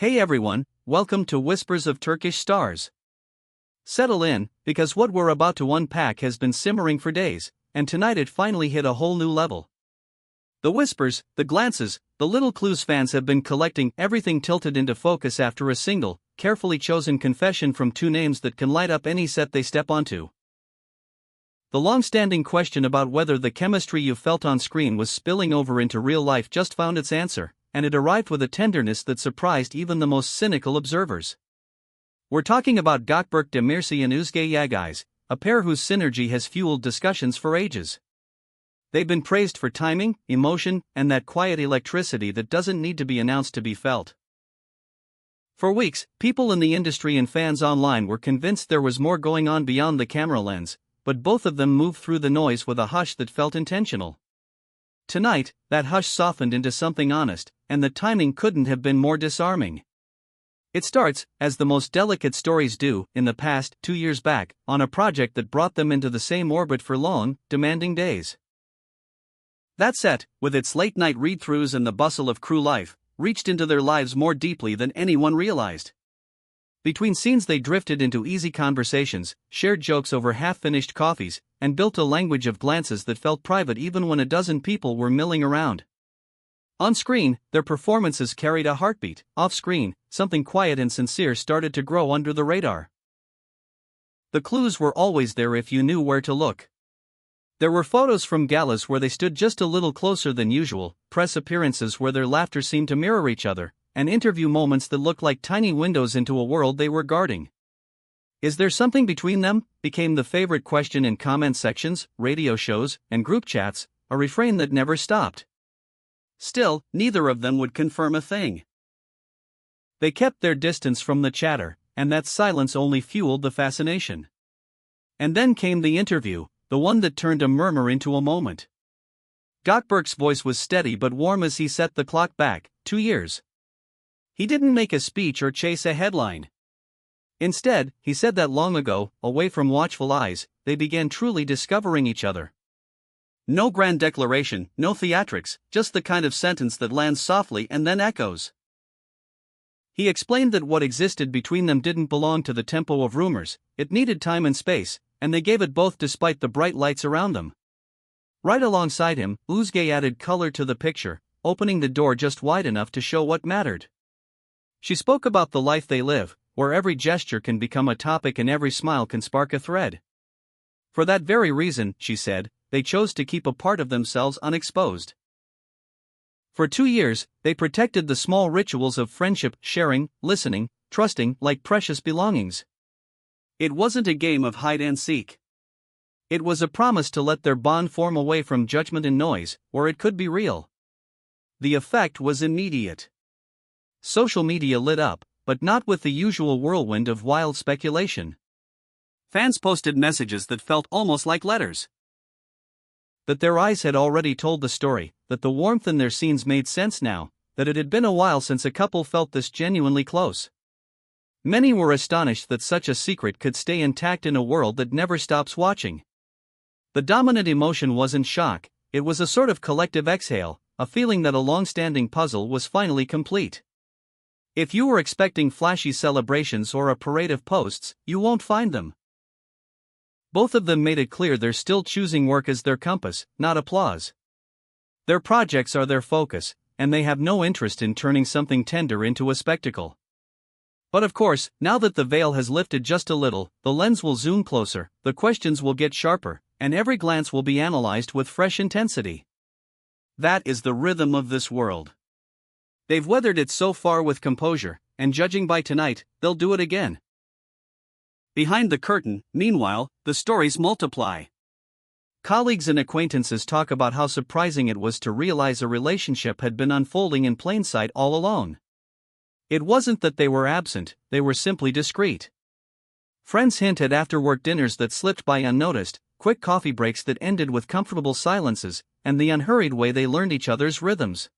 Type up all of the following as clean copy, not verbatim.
Hey everyone, welcome to Whispers of Turkish Stars. Settle in, because what we're about to unpack has been simmering for days, and tonight it finally hit a whole new level. The whispers, the glances, the little clues fans have been collecting, everything tilted into focus after a single, carefully chosen confession from two names that can light up any set they step onto. The long-standing question about whether the chemistry you felt on screen was spilling over into real life just found its answer, and it arrived with a tenderness that surprised even the most cynical observers. We're talking about Gökberk Demirci and Özge Yagis, a pair whose synergy has fueled discussions for ages. They've been praised for timing, emotion, and that quiet electricity that doesn't need to be announced to be felt. For weeks, people in the industry and fans online were convinced there was more going on beyond the camera lens, but both of them moved through the noise with a hush that felt intentional. Tonight, that hush softened into something honest, and the timing couldn't have been more disarming. It starts, as the most delicate stories do, in the past, 2 years back, on a project that brought them into the same orbit for long, demanding days. That set, with its late-night read-throughs and the bustle of crew life, reached into their lives more deeply than anyone realized. Between scenes they drifted into easy conversations, shared jokes over half-finished coffees, and built a language of glances that felt private even when a dozen people were milling around. On screen, their performances carried a heartbeat. Off-screen, something quiet and sincere started to grow under the radar. The clues were always there if you knew where to look. There were photos from galas where they stood just a little closer than usual, press appearances where their laughter seemed to mirror each other, and interview moments that looked like tiny windows into a world they were guarding. Is there something between them? Became the favorite question in comment sections, radio shows, and group chats, a refrain that never stopped. Still, neither of them would confirm a thing. They kept their distance from the chatter, and that silence only fueled the fascination. And then came the interview, the one that turned a murmur into a moment. Gökberk's voice was steady but warm as he set the clock back, 2 years. He didn't make a speech or chase a headline. Instead, he said that long ago, away from watchful eyes, they began truly discovering each other. No grand declaration, no theatrics, just the kind of sentence that lands softly and then echoes. He explained that what existed between them didn't belong to the tempo of rumors, it needed time and space, and they gave it both despite the bright lights around them. Right alongside him, Özge added color to the picture, opening the door just wide enough to show what mattered. She spoke about the life they live, where every gesture can become a topic and every smile can spark a thread. For that very reason, she said, they chose to keep a part of themselves unexposed. For 2 years, they protected the small rituals of friendship, sharing, listening, trusting, like precious belongings. It wasn't a game of hide and seek. It was a promise to let their bond form away from judgment and noise, where it could be real. The effect was immediate. Social media lit up, but not with the usual whirlwind of wild speculation. Fans posted messages that felt almost like letters. That their eyes had already told the story, that the warmth in their scenes made sense now, that it had been a while since a couple felt this genuinely close. Many were astonished that such a secret could stay intact in a world that never stops watching. The dominant emotion wasn't shock, it was a sort of collective exhale, a feeling that a long-standing puzzle was finally complete. If you were expecting flashy celebrations or a parade of posts, you won't find them. Both of them made it clear they're still choosing work as their compass, not applause. Their projects are their focus, and they have no interest in turning something tender into a spectacle. But of course, now that the veil has lifted just a little, the lens will zoom closer, the questions will get sharper, and every glance will be analyzed with fresh intensity. That is the rhythm of this world. They've weathered it so far with composure, and judging by tonight, they'll do it again. Behind the curtain, meanwhile, the stories multiply. Colleagues and acquaintances talk about how surprising it was to realize a relationship had been unfolding in plain sight all along. It wasn't that they were absent, they were simply discreet. Friends hint at after-work dinners that slipped by unnoticed, quick coffee breaks that ended with comfortable silences, and the unhurried way they learned each other's rhythms.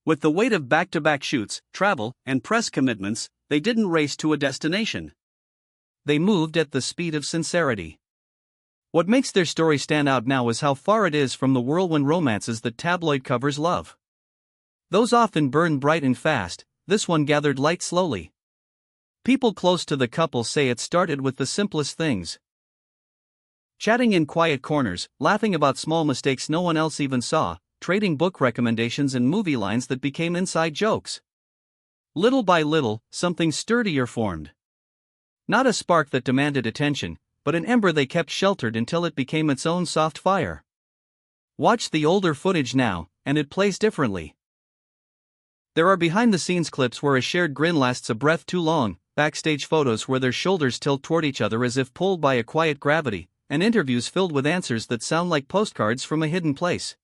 With the weight of back-to-back shoots, travel, and press commitments, they didn't race to a destination. They moved at the speed of sincerity. What makes their story stand out now is how far it is from the whirlwind romances that tabloid covers love. Those often burn bright and fast, this one gathered light slowly. People close to the couple say it started with the simplest things. Chatting in quiet corners, laughing about small mistakes no one else even saw, trading book recommendations and movie lines that became inside jokes. Little by little, something sturdier formed. Not a spark that demanded attention, but an ember they kept sheltered until it became its own soft fire. Watch the older footage now, and it plays differently. There are behind-the-scenes clips where a shared grin lasts a breath too long, backstage photos where their shoulders tilt toward each other as if pulled by a quiet gravity, and interviews filled with answers that sound like postcards from a hidden place.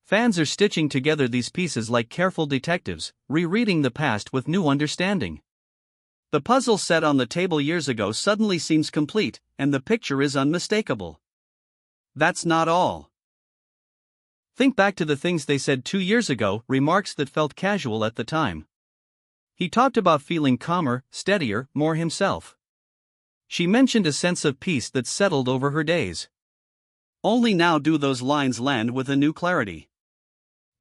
Fans are stitching together these pieces like careful detectives, rereading the past with new understanding. The puzzle set on the table years ago suddenly seems complete, and the picture is unmistakable. That's not all. Think back to the things they said 2 years ago, remarks that felt casual at the time. He talked about feeling calmer, steadier, more himself. She mentioned a sense of peace that settled over her days. Only now do those lines land with a new clarity.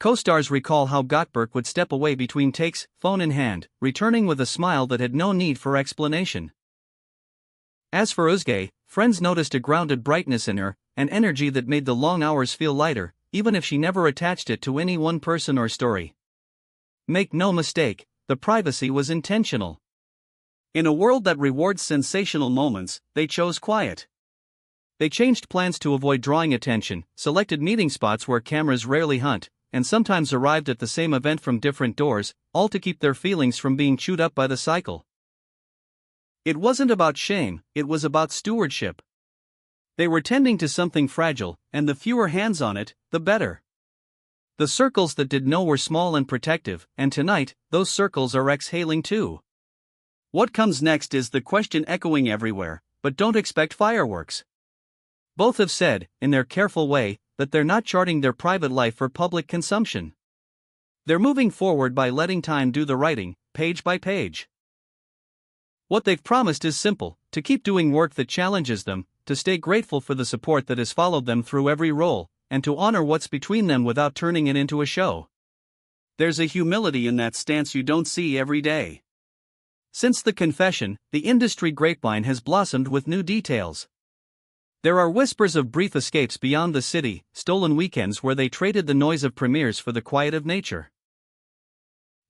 Co-stars recall how Gökberk would step away between takes, phone in hand, returning with a smile that had no need for explanation. As for Özge, friends noticed a grounded brightness in her, an energy that made the long hours feel lighter, even if she never attached it to any one person or story. Make no mistake, the privacy was intentional. In a world that rewards sensational moments, they chose quiet. They changed plans to avoid drawing attention, selected meeting spots where cameras rarely hunt, and sometimes arrived at the same event from different doors, all to keep their feelings from being chewed up by the cycle. It wasn't about shame, it was about stewardship. They were tending to something fragile, and the fewer hands on it, the better. The circles that did know were small and protective, and tonight, those circles are exhaling too. What comes next is the question echoing everywhere, but don't expect fireworks. Both have said, in their careful way, that they're not charting their private life for public consumption. They're moving forward by letting time do the writing, page by page. What they've promised is simple: to keep doing work that challenges them, to stay grateful for the support that has followed them through every role, and to honor what's between them without turning it into a show. There's a humility in that stance you don't see every day. Since the confession, the industry grapevine has blossomed with new details. There are whispers of brief escapes beyond the city, stolen weekends where they traded the noise of premieres for the quiet of nature.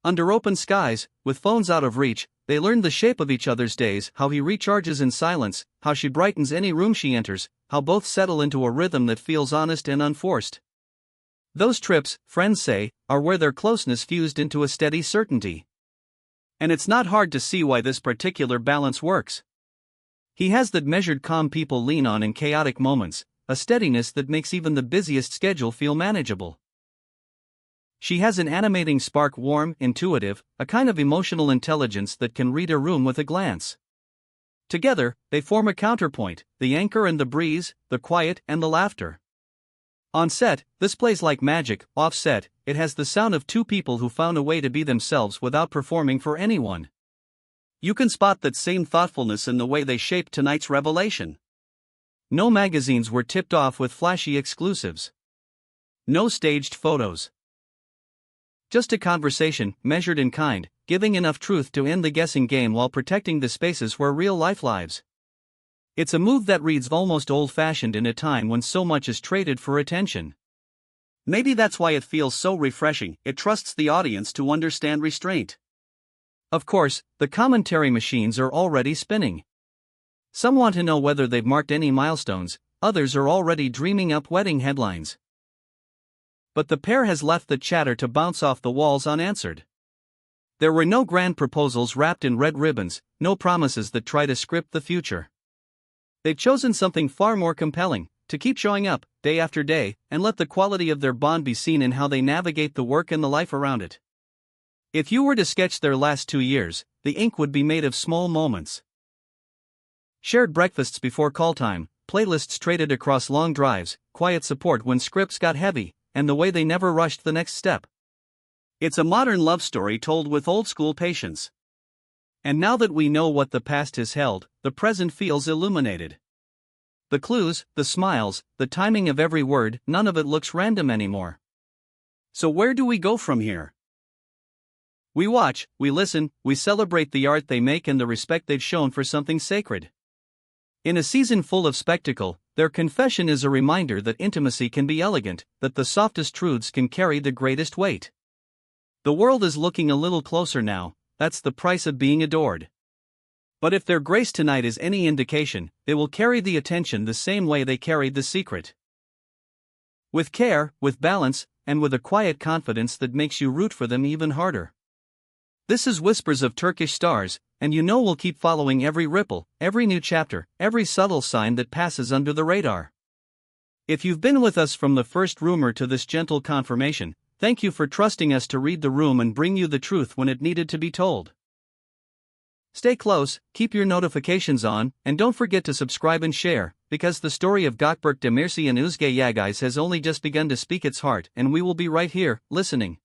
Under open skies, with phones out of reach, they learned the shape of each other's days, how he recharges in silence, how she brightens any room she enters, how both settle into a rhythm that feels honest and unforced. Those trips, friends say, are where their closeness fused into a steady certainty. And it's not hard to see why this particular balance works. He has that measured calm people lean on in chaotic moments, a steadiness that makes even the busiest schedule feel manageable. She has an animating spark, warm, intuitive, a kind of emotional intelligence that can read a room with a glance. Together, they form a counterpoint, the anchor and the breeze, the quiet and the laughter. On set, this plays like magic. Off set, it has the sound of two people who found a way to be themselves without performing for anyone. You can spot that same thoughtfulness in the way they shaped tonight's revelation. No magazines were tipped off with flashy exclusives. No staged photos. Just a conversation, measured in kind, giving enough truth to end the guessing game while protecting the spaces where real life lives. It's a move that reads almost old-fashioned in a time when so much is traded for attention. Maybe that's why it feels so refreshing. It trusts the audience to understand restraint. Of course, the commentary machines are already spinning. Some want to know whether they've marked any milestones, others are already dreaming up wedding headlines. But the pair has left the chatter to bounce off the walls unanswered. There were no grand proposals wrapped in red ribbons, no promises that try to script the future. They've chosen something far more compelling: to keep showing up, day after day, and let the quality of their bond be seen in how they navigate the work and the life around it. If you were to sketch their last 2 years, the ink would be made of small moments. Shared breakfasts before call time, playlists traded across long drives, quiet support when scripts got heavy, and the way they never rushed the next step. It's a modern love story told with old-school patience. And now that we know what the past has held, the present feels illuminated. The clues, the smiles, the timing of every word, none of it looks random anymore. So where do we go from here? We watch, we listen, we celebrate the art they make and the respect they've shown for something sacred. In a season full of spectacle, their confession is a reminder that intimacy can be elegant, that the softest truths can carry the greatest weight. The world is looking a little closer now, that's the price of being adored. But if their grace tonight is any indication, they will carry the attention the same way they carried the secret. With care, with balance, and with a quiet confidence that makes you root for them even harder. This is Whispers of Turkish Stars, and you know we'll keep following every ripple, every new chapter, every subtle sign that passes under the radar. If you've been with us from the first rumor to this gentle confirmation, thank you for trusting us to read the room and bring you the truth when it needed to be told. Stay close, keep your notifications on, and don't forget to subscribe and share, because the story of Gökberk Demirci and Özge Yagis has only just begun to speak its heart, and we will be right here, listening.